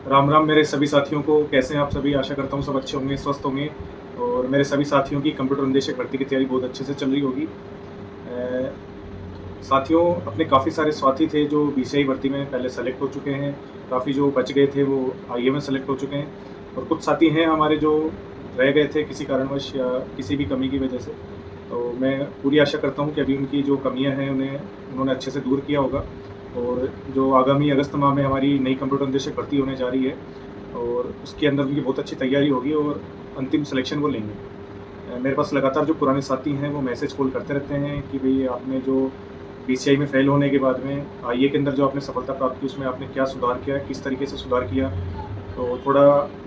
राम राम मेरे सभी साथियों को। कैसे हैं आप सभी? आशा करता हूँ सब अच्छे होंगे, स्वस्थ होंगे और मेरे सभी साथियों की कंप्यूटर अनुदेशक भर्ती की तैयारी बहुत अच्छे से चल रही होगी। साथियों, अपने काफ़ी सारे साथी थे जो बीसीआई भर्ती में पहले सेलेक्ट हो चुके हैं, काफ़ी जो बच गए थे वो आईए में सेलेक्ट हो चुके हैं और कुछ साथी हैं हमारे जो रह गए थे किसी कारणवश या किसी भी कमी की वजह से। तो मैं पूरी आशा करता हूँ कि अभी उनकी जो कमियाँ हैं उन्होंने अच्छे से दूर किया होगा और जो आगामी अगस्त माह में हमारी नई कंप्यूटर अनुदेशक भर्ती होने जा रही है और उसके अंदर उनकी बहुत अच्छी तैयारी होगी और अंतिम सिलेक्शन वो लेंगे। मेरे पास लगातार जो पुराने साथी हैं वो मैसेज कॉल करते रहते हैं कि भई आपने जो बीसीआई में फ़ेल होने के बाद में आईए के अंदर जो आपने सफलता प्राप्त की उसमें आपने क्या सुधार किया, किस तरीके से सुधार किया? तो थोड़ा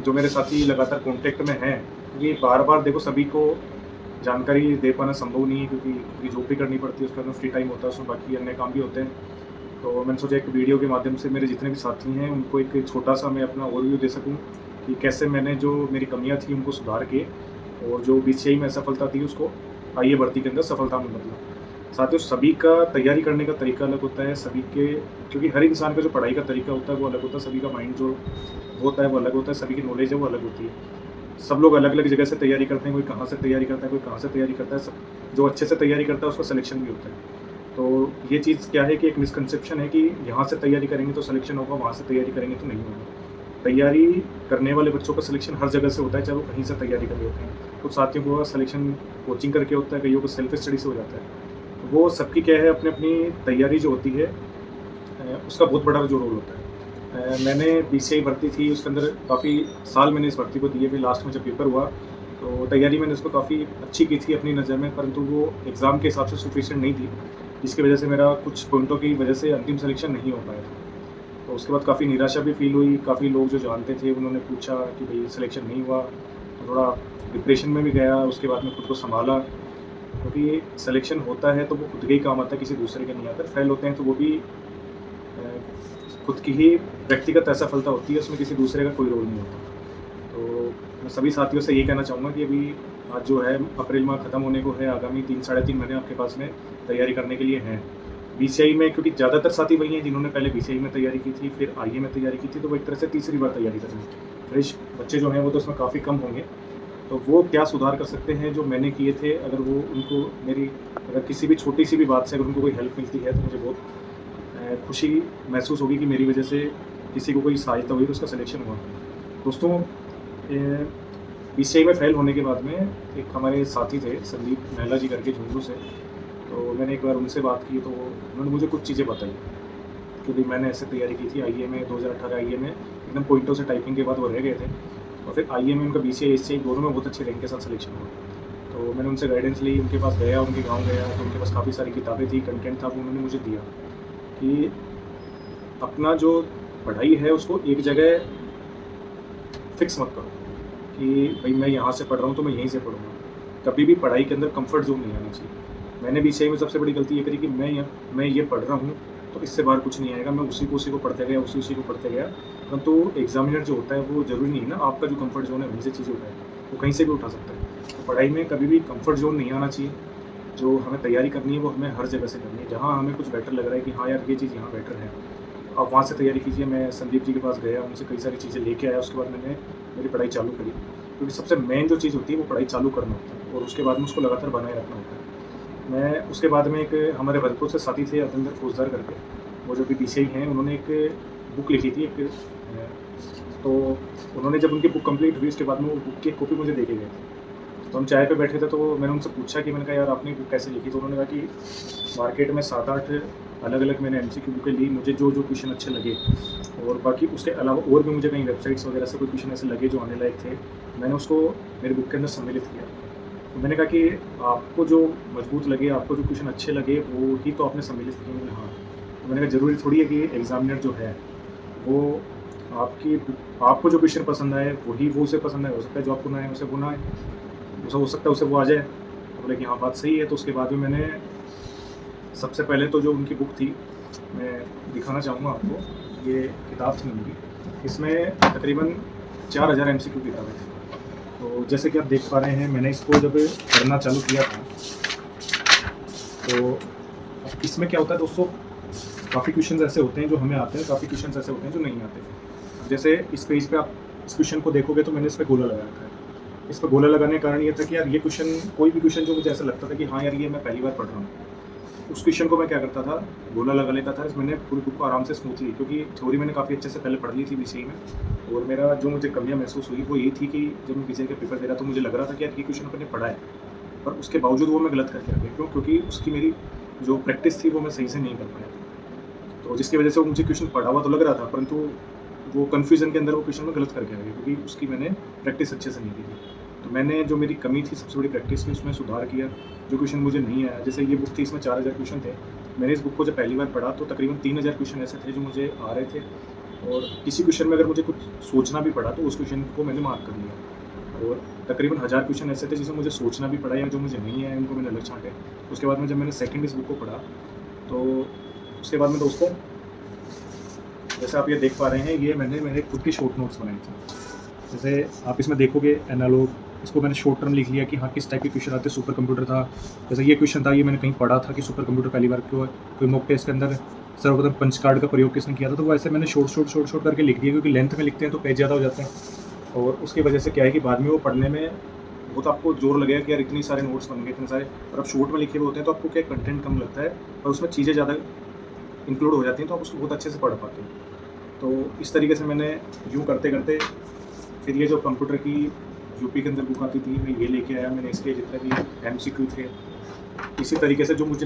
जो मेरे साथी लगातार कॉन्टैक्ट में हैं, ये बार-बार देखो सभी को जानकारी दे पाना संभव नहीं है क्योंकि जॉब भी करनी पड़ती है, उसके बाद में फ्री टाइम होता है, उसमें बाकी अन्य काम भी होते हैं। तो मैंने सोचा एक वीडियो के माध्यम से मेरे जितने भी साथी हैं उनको एक छोटा-सा मैं अपना ओवरव्यू दे सकूँ कि कैसे मैंने जो मेरी कमियाँ थी उनको सुधार के और जो बीसीआई में असफलता थी उसको आईए भर्ती के अंदर सफलता में बदला। साथियों, सभी का तैयारी करने का तरीका अलग होता है, सभी के क्योंकि हर इंसान का जो पढ़ाई का तरीका होता है वो अलग होता है, सभी का माइंड जो होता है वो अलग होता है, सभी की नॉलेज है वो अलग होती है। सब लोग अलग-अलग जगह से तैयारी करते हैं, कोई कहाँ से तैयारी करता है, कोई कहाँ से तैयारी करता है, सब जो अच्छे से तैयारी करता है उसका सिलेक्शन भी होता है। तो ये चीज़ क्या है कि एक मिसकंसेप्शन है कि यहाँ से तैयारी करेंगे तो सिलेक्शन होगा, वहाँ से तैयारी करेंगे तो नहीं होगा। तैयारी करने वाले बच्चों का सिलेक्शन हर जगह से होता है, चाहे वो कहीं से तैयारी कर रहे होते हैं। कुछ साथियों को सिलेक्शन कोचिंग करके होता है, कईयों को सेल्फ स्टडी से हो जाता है। तो वो सबकी क्या है अपनी-अपनी तैयारी जो होती है उसका बहुत बड़ा जो रोल होता है। मैंने बीसीआई भर्ती थी उसके अंदर काफ़ी साल मैंने इस भर्ती को दिए, फिर लास्ट में जब पेपर हुआ तो तैयारी मैंने उसको काफ़ी अच्छी की थी अपनी नज़र में, परंतु वो एग्ज़ाम के हिसाब से सफिशिएंट नहीं थी, जिसकी वजह से मेरा कुछ पॉइंटों की वजह से अंतिम सिलेक्शन नहीं हो पाया था। तो उसके बाद काफ़ी निराशा भी फ़ील हुई, काफ़ी लोग जो जानते थे उन्होंने पूछा कि भई सिलेक्शन नहीं हुआ, तो थोड़ा डिप्रेशन में भी गया, उसके बाद में खुद को सँभाला, क्योंकि सिलेक्शन होता है तो वो खुद के ही काम आता है, किसी दूसरे के नहीं आता। फेल होते हैं तो वो भी खुद की ही व्यक्तिगत असफलता होती है, उसमें किसी दूसरे का कोई रोल नहीं होता। तो मैं सभी साथियों से ये कहना चाहूँगा कि अभी आज जो है अप्रैल माह खत्म होने को है, आगामी 3 साढ़े 3 महीने आपके पास में तैयारी करने के लिए हैं। बीसीआई में क्योंकि ज़्यादातर साथी वही हैं जिन्होंने पहले बीसीआई में तैयारी की थी, फिर आईए में तैयारी की थी, तो वो एक तरह से तीसरी बार तैयारी कर रहे हैं। फ्रेश बच्चे जो हैं वो तो उसमें काफ़ी कम होंगे, तो वो क्या सुधार कर सकते हैं जो मैंने किए थे, अगर वो उनको मेरी अगर किसी भी छोटी-सी भी बात से अगर उनको कोई हेल्प मिलती है तो मुझे बहुत खुशी महसूस होगी कि मेरी वजह से किसी को कोई सहायता हुई तो उसका सिलेक्शन हुआ। दोस्तों, बीसीआई में फ़ेल होने के बाद में एक हमारे साथी थे संदीप महिला जी करके झुंझुनू से, तो मैंने एक बार उनसे बात की तो उन्होंने मुझे कुछ चीज़ें बताई कि भई मैंने ऐसे तैयारी की थी आईए में, 2018 आईए में एकदम पॉइंटों से टाइपिंग के बाद वो रह गए थे और फिर आईए में उनका बीसीआई, एससीआई दोनों में बहुत अच्छे रैंक के साथ सिलेक्शन हुआ। तो मैंने उनसे गाइडेंस ली, उनके पास गया, उनके गाँव गया तो उनके पास काफ़ी सारी किताबें थी, कंटेंट था, वो उन्होंने मुझे दिया कि अपना जो पढ़ाई है उसको एक जगह फिक्स मत करो कि भई मैं यहाँ से पढ़ रहा हूँ तो मैं यहीं से पढ़ूँगा। कभी भी पढ़ाई के अंदर कम्फ़र्ट ज़ोन नहीं आना चाहिए। मैंने बीसीआई में सबसे बड़ी गलती ये करी कि मैं ये पढ़ रहा हूँ तो इससे बाहर कुछ नहीं आएगा। मैं उसी को पढ़ते गया, उसी को पढ़ते गया। परंतु एग्ज़ामिनर जो होता है वो ज़रूरी नहीं है ना आपका जो कम्फ़र्ट ज़ोन है वहीं से चीज़ें उठाए। वो कहीं से भी उठा सकता है। तो पढ़ाई में कभी भी कम्फ़र्ट ज़ोन नहीं आना चाहिए। जो हमें तैयारी करनी है वो हमें हर जगह से करनी है। जहाँ हमें कुछ बेटर लग रहा है कि हाँ यार ये चीज़ यहाँ बेटर है, आप वहाँ से तैयारी कीजिए। मैं संदीप जी के पास गया, उनसे कई सारी चीज़ें लेके आया, उसके बाद मैंने मेरी पढ़ाई चालू करी। क्योंकि सबसे मेन जो चीज़ होती है वो पढ़ाई चालू करना होता है और उसके बाद में उसको लगातार बनाए रखना होता है। मैं उसके बाद में एक हमारे भरतपुर से साथी थे अतुल फौजदार करके, वो जो भी बीसीआई हैं, उन्होंने एक बुक लिखी थी तो उन्होंने जब उनकी बुक कंप्लीट हुई उसके बाद में वो बुक की एक कॉपी मुझे दे के गए थे। तो हम चाय पे बैठे थे तो मैंने उनसे पूछा कि मैंने कहा यार आपने बुक कैसे लिखी? तो उन्होंने कहा कि मार्केट में 7-8 अलग-अलग मैंने एमसीक्यू बुकें ली, मुझे जो क्वेश्चन अच्छे लगे और बाकी उसके अलावा और भी मुझे कहीं वेबसाइट्स वगैरह से कोई क्वेश्चन ऐसे लगे जो आने लायक थे, मैंने उसको मेरी बुक के अंदर सम्मिलित किया। तो मैंने कहा कि आपको जो मजबूत लगे, आपको जो क्वेश्चन अच्छे लगे वो ही तो आपने सम्मिलित किए। मैंने हाँ। तो मैंने कहा ज़रूरी थोड़ी है कि एग्ज़ामिनर जो है वो आपकी आपको जो क्वेश्चन पसंद आए वही वो उसे पसंद आए, हो सकता है जो आपको ना आए उसे वो ना आए, हो सकता है उसे वो आ जाए। तो बोले कि हाँ बात सही है। तो उसके बाद में मैंने सबसे पहले तो जो उनकी बुक थी मैं दिखाना चाहूँगा आपको, ये किताब थी उनकी, इसमें तकरीबन 4000 एमसीक्यू किताबें थी। तो जैसे कि आप देख पा रहे हैं मैंने इसको जब पढ़ना चालू किया था तो इसमें क्या होता है दोस्तों, काफ़ी क्वेश्चंस ऐसे होते हैं जो हमें आते हैं, काफ़ी क्वेश्चंस ऐसे होते हैं जो नहीं आते। जैसे इस पेज पे आप इस क्वेश्चन को देखोगे तो मैंने इस पे गोला लगा रखा है। इस पे गोला लगाने का कारण ये था कि यार ये क्वेश्चन, कोई भी क्वेश्चन जो मुझे ऐसा लगता था कि हाँ यार ये मैं पहली बार पढ़ रहा हूँ, उस क्वेश्चन को मैं क्या करता था, गोला लगा लेता था। मैंने पूरी बुक को आराम से स्मूथली, क्योंकि थ्योरी मैंने काफ़ी अच्छे से पहले पढ़ ली थी विषय में, और मेरा जो मुझे कमियाँ महसूस हुई वो ये थी कि जब मैं विषय का पेपर दे रहा तो मुझे लग रहा था कि यार ये क्वेश्चन मैंने पढ़ा है, पर उसके बावजूद वो मैं गलत करके आ गया। क्यों? क्योंकि उसकी मेरी जो प्रैक्टिस थी वो मैं सही से नहीं कर पाया। तो जिसकी वजह से वो मुझे क्वेश्चन पढ़ा हुआ तो लग रहा था, परंतु वो कन्फ्यूज़न के अंदर वो क्वेश्चन मैं गलत करके आ गया, क्योंकि उसकी मैंने प्रैक्टिस अच्छे से नहीं की थी। तो मैंने जो मेरी कमी थी, सबसे बड़ी प्रैक्टिस की, उसमें सुधार किया। जो क्वेश्चन मुझे नहीं आया, जैसे ये बुक थी, इसमें 4000 क्वेश्चन थे। मैंने इस बुक को जब पहली बार पढ़ा तो तकरीबन 3000 क्वेश्चन ऐसे थे जो मुझे आ रहे थे, और किसी क्वेश्चन में अगर मुझे कुछ सोचना भी पड़ा तो उस क्वेश्चन को मैंने मार्क कर लिया। और तकरीबन 1000 क्वेश्चन ऐसे थे जिसमें मुझे सोचना भी पड़ा या जो मुझे नहीं आए उनको मैंने अलग छाँटे। उसके बाद में जब मैंने सेकंड इस बुक को पढ़ा तो उसके बाद में दोस्तों, जैसे आप ये देख पा रहे हैं, ये मैंने मेरे खुद की शॉर्ट नोट्स बनाई थी। जैसे आप इसमें देखोगे एनालॉग, इसको मैंने शॉर्ट टर्म लिख लिया कि हाँ किस टाइप के क्वेश्चन आते हैं। सुपर कंप्यूटर था, जैसे ये क्वेश्चन था, ये मैंने कहीं पढ़ा था कि सुपर कंप्यूटर पहली बार क्यों है, कोई मॉक टेस्ट के अंदर सर्वप्रथम पंच कार्ड का प्रयोग किसने किया था। तो वो ऐसे मैंने शॉर्ट करके लिख दिया, क्योंकि लेंथ में लिखते हैं तो पेज ज़्यादा हो जाते हैं, और उसकी वजह से क्या है कि बाद में वो पढ़ने में बहुत आपको जोर लगेगा कि यार इतनी सारे नोट्स बन गए, इतने सारे, और अब शॉर्ट में लिखे हुए होते हैं तो आपको क्या कंटेंट कम लगता है और उसमें चीज़ें ज़्यादा इंक्लूड हो जाती हैं, तो आप उसको बहुत अच्छे से पढ़ पाते हैं। तो इस तरीके से मैंने यूँ करते करते फिर ये जो कंप्यूटर की यूपी के अंदर बुक आती थी, मैं ये लेके आया। मैंने इसके जितने भी एमसीक्यू थे, इसी तरीके से जो मुझे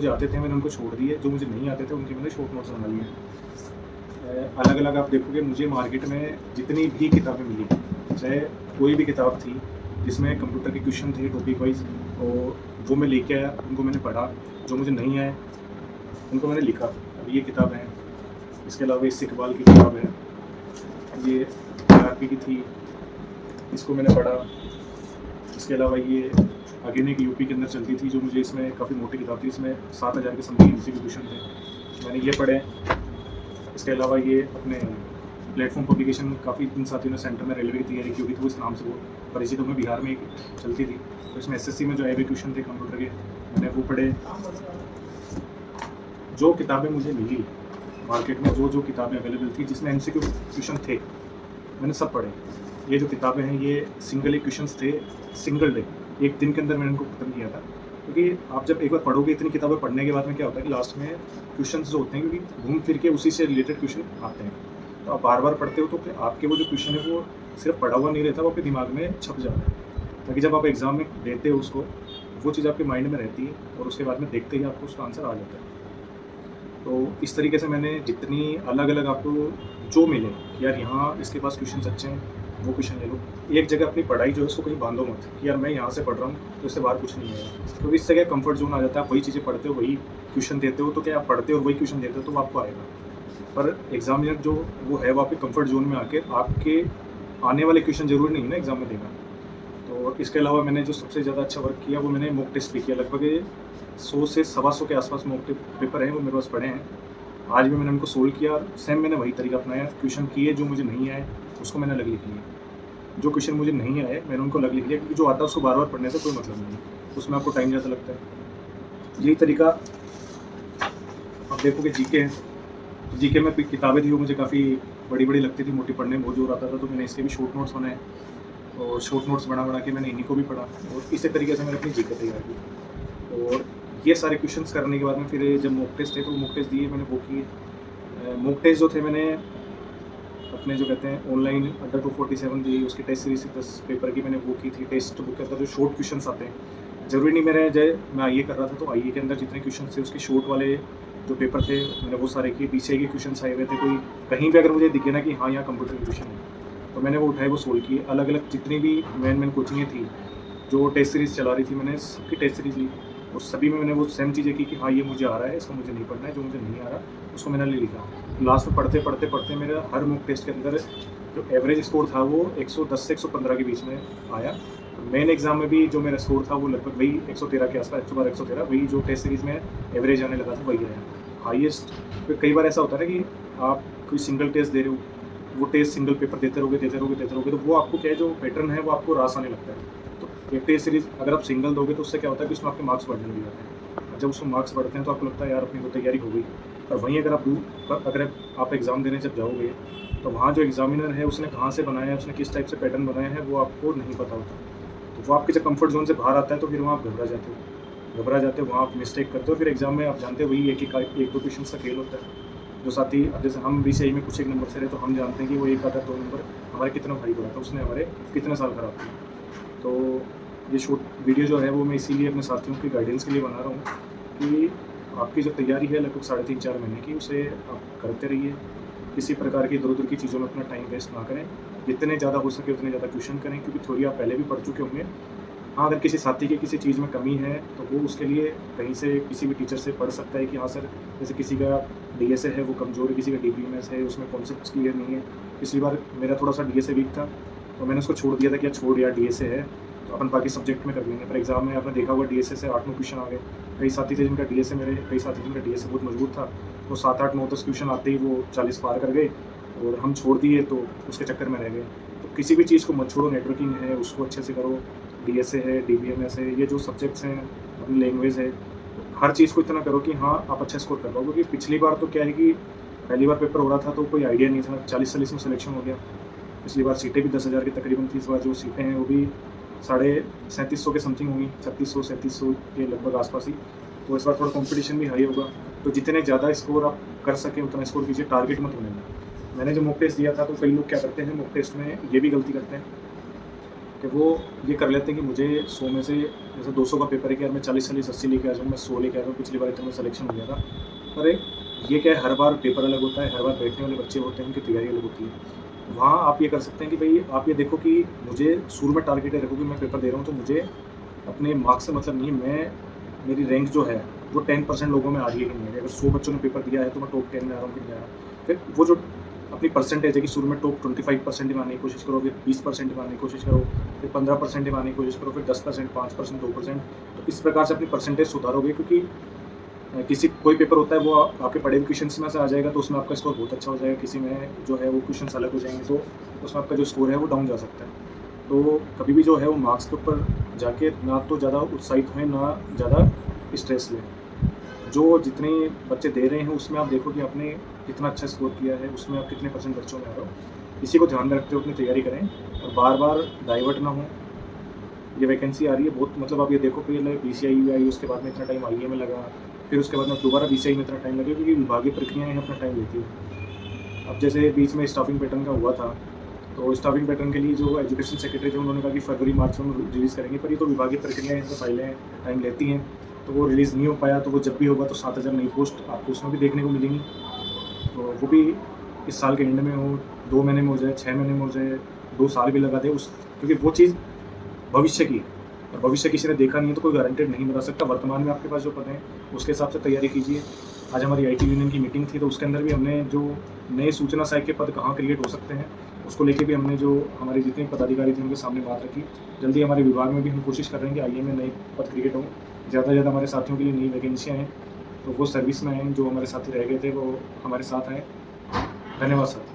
आते थे मैंने उनको छोड़ दिए, जो मुझे नहीं आते थे उनके मैंने शॉर्ट नोट्स बना लिए। अलग अलग आप देखोगे, मुझे मार्केट में जितनी भी किताबें मिली, चाहे कोई भी किताब थी जिसमें कंप्यूटर के क्वेश्चन थे टॉपिक वाइज, और वो मैं लेके आया, उनको मैंने पढ़ा। जो मुझे नहीं आए उनको मैंने लिखा। अभी ये किताब है, इसके अलावा इससे इकबाल की किताब है, ये आरपी की थी, इसको मैंने पढ़ा। इसके अलावा ये आगे एक यूपी के अंदर चलती थी, जो मुझे इसमें काफ़ी मोटी किताब थी, इसमें 7000 के समथिंग एमसीक्यू क्वेश्चन थे, मैंने ये पढ़े। इसके अलावा ये अपने प्लेटफॉर्म पब्लिकेशन, काफ़ी इन साथियों ने सेंटर में रेलवे की तैयारी की होगी तो इस नाम से वो परिचित होंगे, बिहार में एक चलती थी। तो इसमें एसएससी में जो एबी क्वेश्चन थे कंप्यूटर के, मैंने वो पढ़े। जो किताबें मुझे मिली मार्केट में, जो किताबें अवेलेबल थी जिसमें एमसीक्यू क्वेश्चन थे, मैंने सब पढ़े। ये जो किताबें हैं ये सिंगल क्वेश्चंस थे, सिंगल डे, एक दिन के अंदर मैंने इनको खत्म किया था। क्योंकि आप जब एक बार पढ़ोगे इतनी किताबें पढ़ने के बाद में क्या होता है कि लास्ट में क्वेश्चंस जो होते हैं, क्योंकि घूम फिर के उसी से रिलेटेड क्वेश्चन आते हैं, तो आप बार बार पढ़ते हो तो फिर आपके वो जो क्वेश्चन है वो सिर्फ पढ़ा हुआ नहीं रहता, वो आपके दिमाग में छप जाता है, ताकि जब आप एग्ज़ाम में देते हो उसको, वो चीज़ आपके माइंड में रहती है और उसके बाद में देखते ही आपको उसका आंसर आ जाता है। तो इस तरीके से मैंने जितनी अलग अलग आपको जो मिले कि यार यहाँ इसके पास क्वेश्चन अच्छे हैं, वो क्वेश्चन ले लो। एक जगह अपनी पढ़ाई जो है उसको कहीं बांधो मत कि यार मैं यहाँ से पढ़ रहा हूँ तो इससे बाहर कुछ नहीं है, क्योंकि इससे क्या कंफर्ट जोन आ जाता है। आप वही चीज़ें पढ़ते हो, वही क्वेश्चन देते हो, तो क्या आप पढ़ते हो और वही क्वेश्चन देते हो तो वो आपको आएगा। पर एग्जामिनर जो वो है वो आपके कंफर्ट जोन में आके आपके आने वाले क्वेश्चन जरूरी नहीं है ना एग्जाम में देगा। तो इसके अलावा मैंने जो सबसे ज़्यादा अच्छा वर्क किया वो मैंने मॉक टेस्ट भी किया। लगभग 100 से 125 के आसपास मॉक पेपर हैं, वो मेरे पास पड़े हैं। आज भी मैंने उनको सोल्व किया, सेम मैंने वही तरीका अपनाया। क्वेश्चन किए, जो मुझे नहीं आए उसको मैंने अलग लिख लिया, जो क्वेश्चन मुझे नहीं आए मैंने उनको अलग लिख लिया, क्योंकि जो आता है उसको बार बार पढ़ने से कोई मतलब नहीं, उसमें आपको टाइम ज़्यादा लगता है। यही तरीका आप देखोगे जीके में किताबें थी वो मुझे काफ़ी बड़ी बड़ी लगती थी, मोटी, पढ़ने में बहुत जोर आता था, तो मैंने इसके भी शॉर्ट नोट्स बनाए और शॉर्ट नोट्स बना के मैंने इन्हीं को भी पढ़ा और इसी तरीके से मैंने अपनी जीके तैयार की। और ये सारे क्वेश्चंस करने के बाद में फिर जब मॉक टेस्ट थे तो मॉक टेस्ट दिए मैंने, वो किए। मॉक टेस्ट जो थे मैंने अपने जो कहते हैं ऑनलाइन अंडर 247 दी, उसकी टेस्ट सीरीज 10 पेपर की मैंने वो की थी। टेस्ट बुक के अंदर जो शॉर्ट क्वेश्चंस आते हैं, ज़रूरी नहीं मेरे जय मैं आईए कर रहा था तो आईए के अंदर जितने क्वेश्चन थे उसके शॉर्ट वाले जो पेपर थे मैंने वो सारे किए। पीछे के क्वेश्चन आए हुए थे, कोई कहीं भी अगर मुझे दिखे ना कि हाँ यहाँ कंप्यूटर के क्वेश्चन है तो मैंने वो उठाए, वो सोल्व किए। अलग अलग जितनी भी मेन कोचिंगें थी जो टेस्ट सीरीज़ चला रही थी, मैंने सबकी टेस्ट सीरीज ली और सभी में मैंने वो सेम चीज़ें की कि हाँ ये मुझे आ रहा है, इसको मुझे नहीं पढ़ना है, जो मुझे नहीं आ रहा उसको मैंने ले लिखा। लास्ट में पढ़ते मेरा हर मॉक टेस्ट के अंदर जो एवरेज स्कोर था वो 110 से 115 के बीच में आया। मेन एग्जाम में भी जो मेरा स्कोर था वो लगभग वही 113 के आसपास, 112 113, वही जो टेस्ट सीरीज़ में एवरेज आने लगा था वही आया हाईएस्ट। कई बार ऐसा होता है ना कि आप कोई सिंगल टेस्ट दे रहे हो, वो टेस्ट सिंगल पेपर देते रहोगे तो वो आपको क्या है, जो पैटर्न है वो आपको रास आने लगता है। तो एक टेस्ट सीरीज़ अगर आप सिंगल दोगे तो उससे क्या होता है कि उसमें आपके मार्क्स बढ़ने लग जाते हैं। जब उसमें मार्क्स बढ़ते हैं तो आपको लगता है यार अपनी तो तैयारी हो गई, और वहीं अगर आप एग्ज़ाम देने जब जाओगे, तो वहाँ जो एग्ज़ामिनर है उसने कहाँ से बनाया है, उसने किस टाइप से पैटर्न बनाया है, वो आपको नहीं पता होता। तो वो आपके जब कम्फ़र्ट ज़ोन से बाहर आता है, तो फिर वहाँ आप घबरा जाते हो, वहाँ आप मिस्टेक करते हो, फिर एग्ज़ाम में आप जानते हो वही एक दो क्वेश्चन का खेल होता है। जो साथी, अब जैसे हम बीसीआई में कुछ एक नंबर से रहे, तो हम जानते हैं कि वो 1 आधा 2 नंबर हमारे कितना भारी पड़ा था, उसने हमारे कितने साल खराब किए। तो ये शॉर्ट वीडियो जो है वो मैं इसीलिए अपने साथियों की गाइडेंस के लिए बना रहा हूँ कि आपकी जो तैयारी है लगभग 3.5-4 महीने की, उसे आप करते रहिए। किसी प्रकार की इधर-उधर की चीज़ों में अपना टाइम वेस्ट ना करें। जितने ज़्यादा हो सके उतने ज़्यादा ट्यूशन करें, क्योंकि थ्योरी आप पहले भी पढ़ चुके होंगे। हाँ, अगर किसी साथी की किसी चीज़ में कमी है, तो वो उसके लिए कहीं से किसी भी टीचर से पढ़ सकता है कि हाँ सर, जैसे किसी का डीएसए है वो कमज़ोर है, किसी का डीबीएमएस है, उसमें कॉन्सेप्ट्स क्लियर नहीं है। पिछली बार मेरा थोड़ा-सा डीएसए वीक था, तो मैंने उसको छोड़ दिया था कि यार छोड़ यार, डीएसए है, तो अपन बाकी सब्जेक्ट में कर लेंगे। पर एग्ज़ाम में आपने देखा होगा डीएसए से 8-9 क्वेश्चन आ गए। कई साथी थे जिनका डीएसए बहुत मजबूत था, तो 7-8, 9-10 क्वेश्चन आते ही वो 40 पार कर गए, और हम छोड़ दिए तो उसके चक्कर में रह गए। तो किसी भी चीज़ को मत छोड़ो, नेटवर्किंग है उसको अच्छे से करो, डीएसए है, डीबीएमएस है, ये जो सब्जेक्ट्स हैं, अपनी लैंग्वेज है, हर चीज़ को इतना करो कि हाँ, आप अच्छा स्कोर कर पाओ। क्योंकि पिछली बार तो क्या है कि पहली बार पेपर हो रहा था तो कोई आइडिया नहीं था, 40-40 में सिलेक्शन हो गया। पिछली बार सीटें भी 10,000 की तकरीबन थी, इस बार जो सीटें हैं वो भी 3750 के समथिंग होंगी, 3600-3700 के लगभग आसपास ही। तो इस बार थोड़ा कॉम्पिटिशन भी हाई होगा, तो जितने ज़्यादा स्कोर आप कर सकें उतना स्कोर कीजिए, टारगेट मत बनाइए। मैंने जो मॉक टेस्ट दिया था, तो कई लोग क्या करते हैं मॉक टेस्ट में, ये भी गलती करते हैं कि वो ये कर लेते हैं कि मुझे 100 में से, जैसे 200 का पेपर है कि यार मैं 40-40, 80 लेके आ जाऊँ, मैं 100 लेके आ जाऊँ, पिछली बार इतना में सिलेक्शन हो गया था। पर ये क्या है, हर बार पेपर अलग होता है, हर बार बैठने वाले बच्चे होते हैं, उनकी तैयारी अलग होती है। वहाँ आप ये कर सकते हैं कि भई आप ये देखो कि मुझे शुरू में टारगेट ये रखो कि मैं पेपर दे रहा हूँ, तो मुझे अपने मार्क्स से मतलब नहीं है, मेरी रैंक जो है वो 10% लोगों में आ रही है कि नहीं आ रही है। अगर 100 बच्चों ने पेपर दिया है तो मैं टॉप 10 में आ रहा हूँ कि नहीं आ रहा। फिर वो जो अपनी परसेंटेज है कि शुरू में टॉप 25% ही आने की कोशिश करो, फिर 20% आने की कोशिश करो, फिर 15% आने की कोशिश करो, फिर 10%, 5%, 2%। तो इस प्रकार से अपनी परसेंटेज सुधारोगे, क्योंकि किसी कोई पेपर होता है वो आपके पढ़े हुए क्वेश्चंस में से आ जाएगा, तो उसमें आपका स्कोर बहुत अच्छा हो जाएगा। किसी में जो है वो क्वेश्चंस अलग हो जाएंगे, तो उसमें आपका जो स्कोर है वो डाउन जा सकता है। तो कभी भी जो है वो मार्क्स के ऊपर जाके ना तो ज़्यादा उत्साहित हों, ना ज़्यादा स्ट्रेस लें। जो जितने बच्चे दे रहे हैं उसमें आप देखो कि आपने कितना अच्छा स्कोर किया है, उसमें आप कितने परसेंट बच्चों में आ रहे हो। इसी को ध्यान में रखते हुए अपनी तैयारी करें, और बार-बार डाइवर्ट ना हों। ये वैकेंसी आ रही है बहुत, मतलब आप ये देखो, पहले बीसीआई आई, उसके बाद में इतना टाइम आईए में लगा, फिर उसके बाद में दोबारा बीसीआई में इतना टाइम लगा, क्योंकि विभागीय प्रक्रियाएँ अपना टाइम लेती है। अब जैसे बीच में स्टाफिंग पैटर्न का हुआ था, तो स्टाफिंग पैटर्न के लिए जो एजुकेशन सेक्रेटरी थे उन्होंने कहा कि फरवरी मार्च में हम रिलीज़ करेंगे, पर ये तो विभागीय प्रक्रियाएँ हैं, तो फाइलें टाइम लेती हैं, तो वो रिलीज़ नहीं हो पाया। तो वो जब भी होगा तो 7,000 नई पोस्ट आपको उसमें भी देखने को मिलेंगी। तो वो भी इस साल के एंड में हो, 2 महीने में हो जाए, 6 महीने में हो जाए, 2 साल भी लगा दे उस, क्योंकि वो चीज़ भविष्य की है, और भविष्य किसी ने देखा नहीं है तो कोई गारंटेड नहीं बता सकता। वर्तमान में आपके पास जो पद हैं उसके हिसाब से तैयारी कीजिए। आज हमारी आईटी यूनियन की मीटिंग थी, तो उसके अंदर भी हमने जो नए सूचना सहायक के पद कहाँ क्रिएट हो सकते हैं, उसको लेके भी हमने जो हमारे जितने पदाधिकारी थे उनके सामने बात रखी। जल्दी हमारे विभाग में भी हम कोशिश कर रहे हैं कि आईए में नए पद क्रिएट हों, ज़्यादा से ज़्यादा हमारे साथियों के लिए नई वैकेंसियाँ हैं, तो वो सर्विस में आएँ, जो हमारे साथी रह गए थे वो हमारे साथ आएँ। धन्यवाद साथी।